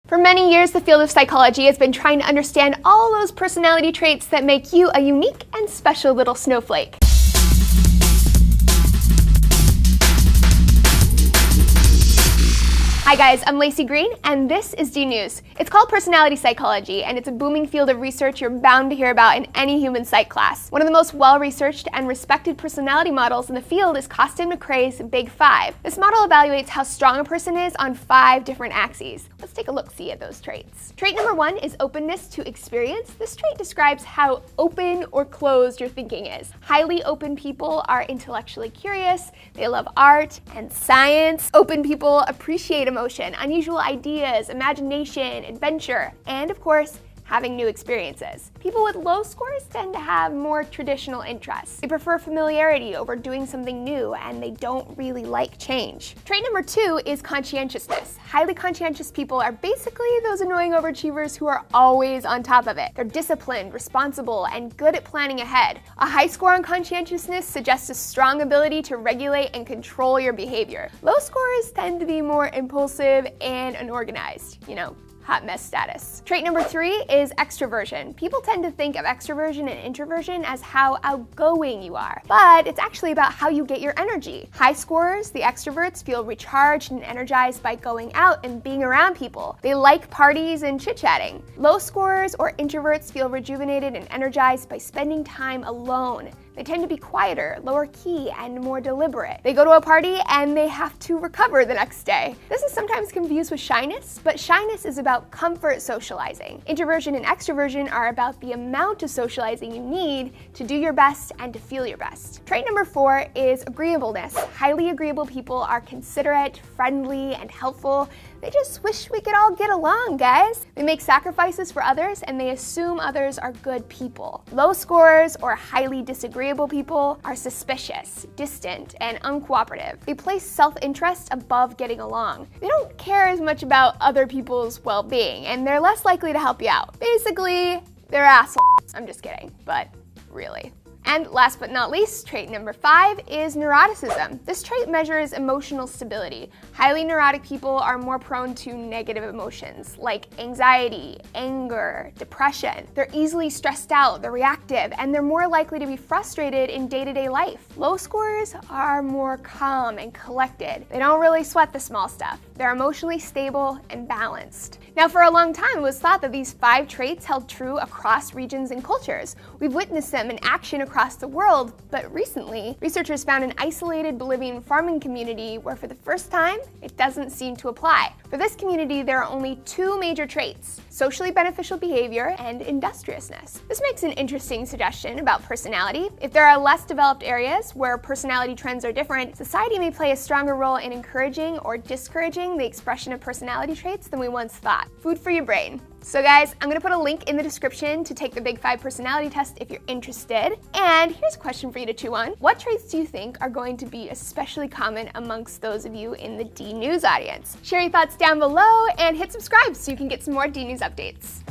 For many years, the field of psychology has been trying to understand all those personality traits that make you a unique and special little snowflake. Hi guys, I'm Lacey Green, and this is D News. It's called personality psychology, and it's a booming field of research you're bound to hear about in any human psych class. One of the most well-researched and respected personality models in the field is Costin-McCrae's Big Five. This model evaluates how strong a person is on 5 different axes. Let's take a look-see at those traits. Trait number 1 is openness to experience. This trait describes how open or closed your thinking is. Highly open people are intellectually curious, they love art and science. Open people appreciate emotion, unusual ideas, imagination, adventure, and of course, having new experiences. People with low scores tend to have more traditional interests. They prefer familiarity over doing something new, and they don't really like change. Trait number 2 is conscientiousness. Highly conscientious people are basically those annoying overachievers who are always on top of it. They're disciplined, responsible, and good at planning ahead. A high score on conscientiousness suggests a strong ability to regulate and control your behavior. Low scores tend to be more impulsive and unorganized, hot mess status. Trait number 3 is extroversion. People tend to think of extroversion and introversion as how outgoing you are, but it's actually about how you get your energy. High scorers, the extroverts, feel recharged and energized by going out and being around people. They like parties and chit-chatting. Low scorers or introverts feel rejuvenated and energized by spending time alone. They tend to be quieter, lower key, and more deliberate. They go to a party and they have to recover the next day. This is sometimes confused with shyness, but shyness is about comfort socializing. Introversion and extroversion are about the amount of socializing you need to do your best and to feel your best. Trait number 4 is agreeableness. Highly agreeable people are considerate, friendly, and helpful. They just wish we could all get along, guys. They make sacrifices for others, and they assume others are good people. Low scorers or highly disagreeable people are suspicious, distant, and uncooperative. They place self-interest above getting along. They don't care as much about other people's well-being, and they're less likely to help you out. Basically, they're assholes. I'm just kidding, but really. And last but not least, trait number 5 is neuroticism. This trait measures emotional stability. Highly neurotic people are more prone to negative emotions like anxiety, anger, depression. They're easily stressed out, they're reactive, and they're more likely to be frustrated in day-to-day life. Low scorers are more calm and collected. They don't really sweat the small stuff. They're emotionally stable and balanced. Now, for a long time, it was thought that these 5 traits held true across regions and cultures. We've witnessed them in action across the world, but recently, researchers found an isolated Bolivian farming community where for the first time, it doesn't seem to apply. For this community, there are only 2 major traits: socially beneficial behavior and industriousness. This makes an interesting suggestion about personality. If there are less developed areas where personality trends are different, society may play a stronger role in encouraging or discouraging the expression of personality traits than we once thought. Food for your brain. So guys, I'm gonna put a link in the description to take the Big Five personality test if you're interested. And here's a question for you to chew on. What traits do you think are going to be especially common amongst those of you in the D News audience? Share your thoughts down below and hit subscribe so you can get some more D News updates.